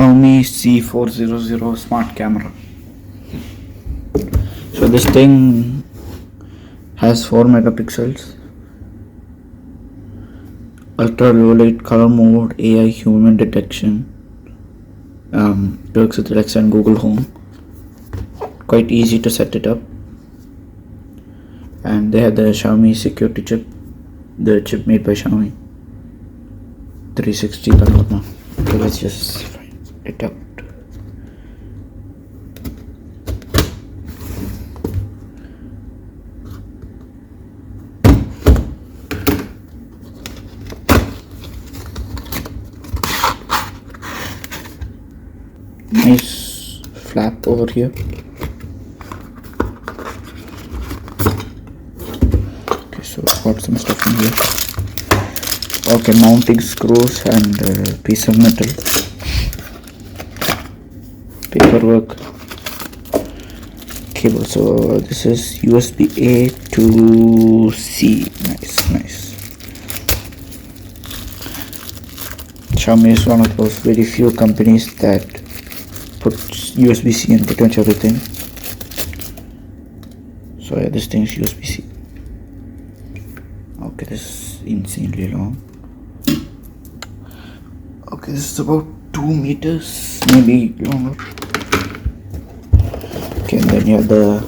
Xiaomi c400 smart camera. So this thing has 4 megapixels, ultra low light color mode, AI human detection, works with Alexa and Google Home. Quite easy to set it up, and they have the Xiaomi security chip, the chip made by Xiaomi 360. Okay, let's just find it out. Nice flap over here. Okay, so got some stuff in here. Okay, mounting screws and piece of metal, paperwork, cable. So this is USB A to C. Nice. Xiaomi is one of those very few companies that put USB-C in pretty much everything. So yeah, this thing is USB-C. Okay, this is insanely long. Okay, this is about 2 meters, maybe longer. Okay, and then you have the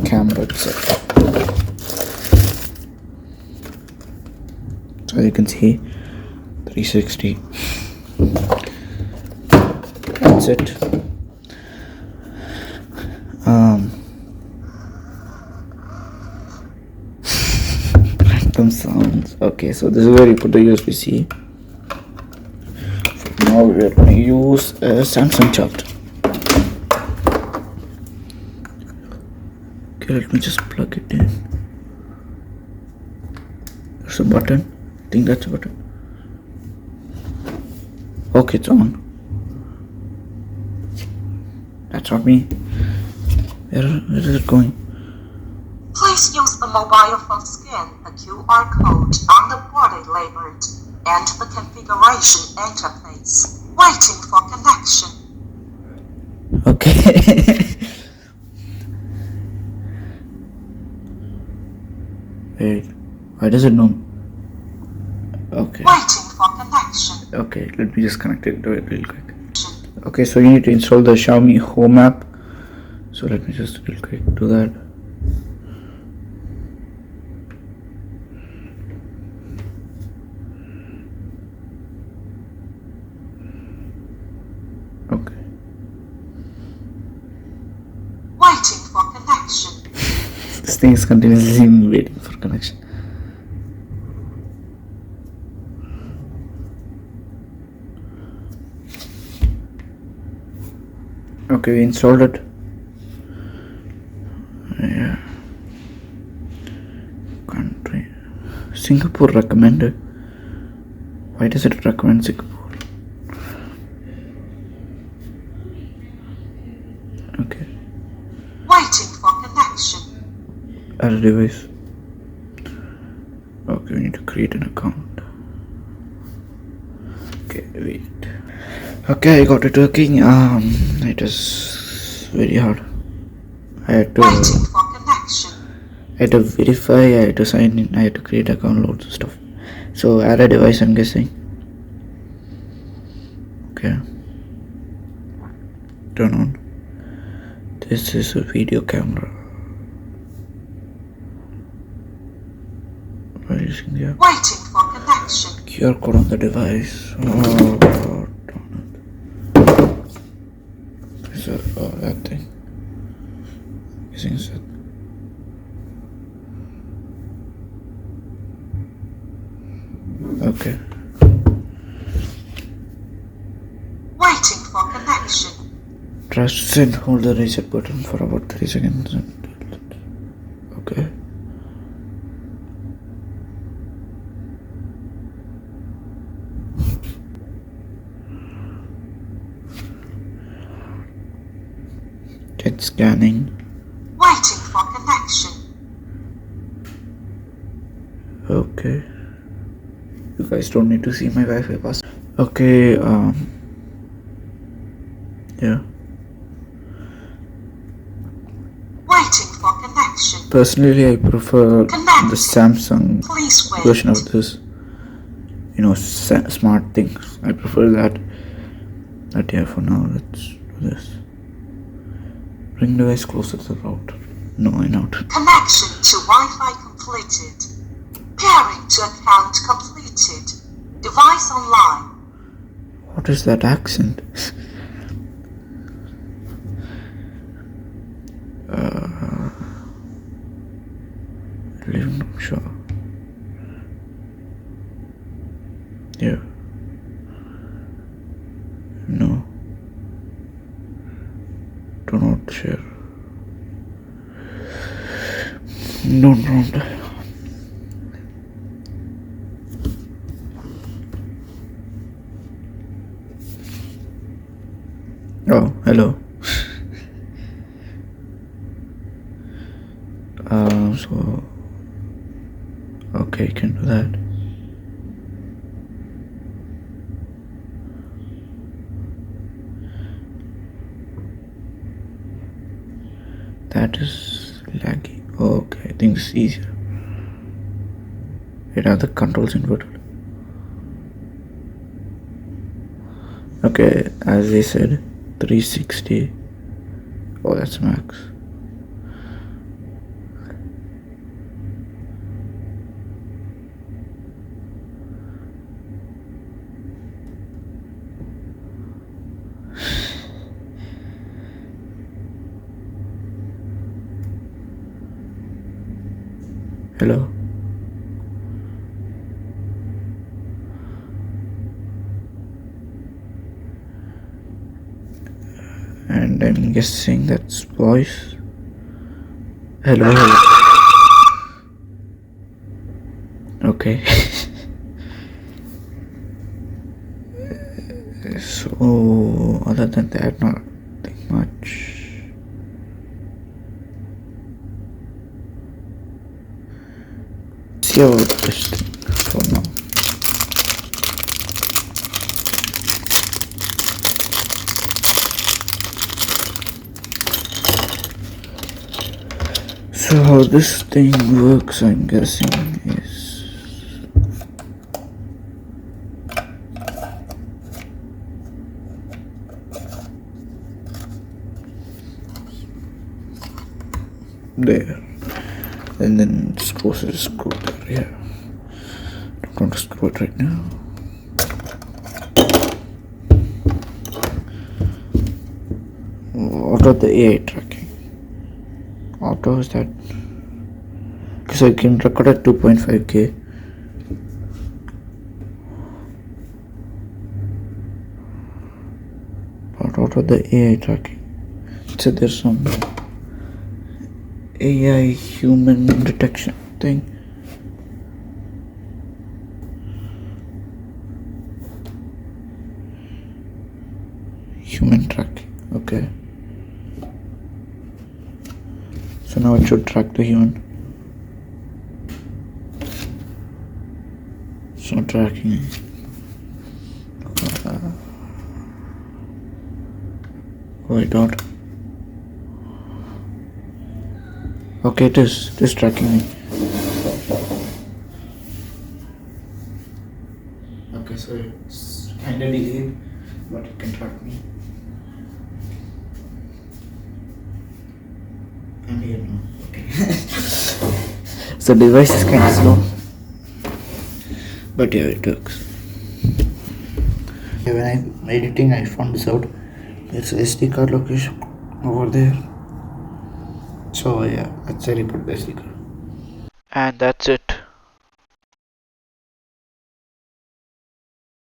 camera itself. So you can see 360. That's it. Random sounds. Okay, so this is where you put the USB-C. Now we're going to use a Samsung charger. Okay, let me just plug it in. There's a button. I think that's a button. Okay, it's on. That's not me. Where is it going? Please use the mobile phone scan the QR code on the body labeled Enter the configuration interface. Waiting for connection. Okay. Wait, why does it know? Okay. Waiting for connection. Okay, let me just connect it to it real quick. Okay, so you need to install the Xiaomi Home app. So let me just real quick do that. Okay. Waiting for connection. This thing is continuously waiting for connection. Okay, we installed it. Yeah. Country. Singapore recommended. Why does it recommend Singapore? Okay. Waiting for connection. Add a device. Okay, we need to create an account. Okay, wait. Okay, I got it working. It is very hard. I had to Waiting for connection. I had to verify, I had to sign in, I had to create account, loads of stuff. So add a device, I'm guessing. Okay. Turn on. This is a video camera. We're using the Waiting for connection. QR code on the device. Oh, darn it. Is that, that thing. Using that. Okay. Waiting for connection. Press and hold the reset button for about 3 seconds. Okay. It's scanning. Waiting for connection. Okay. You guys don't need to see my Wi-Fi password. Okay, yeah. Waiting for connection. Personally, I prefer Connecting. the Samsung Please wait. version of this. You know, smart things. I prefer that. But yeah, for now, let's do this. Bring device closer to the router. No, I not. Connection to Wi-Fi completed. Pairing to account completed. Device online. What is that accent? I'm sure. Yeah. No. Do not share. Don't round. Oh, hello. So okay, you can do that. That is laggy. Okay, I think it's easier. It are the controls inverted. Okay, as they said, 360. Oh, that's max. Hello. And I'm guessing that's voice. Hello. Okay. So other than that, nothing much. See about this thing for now. So how this thing works, I'm guessing, is there, and then screws is screwed there. Yeah, don't want to screw it right now. Auto the AI tracking. Auto is that? Because I can record at 2.5K. But auto the AI tracking. So there's some AI human detection thing. Human tracking. Okay. So now it should track the human. It's not tracking. Wait out. Okay, it is tracking me. Okay, so it's kinda delayed, but it can track me. I'm here now. Okay. So device is kinda slow. But yeah, it works. Yeah, when I'm editing, I found this out. There's SD card location over there. So yeah, that's where I put the SD card. And that's it.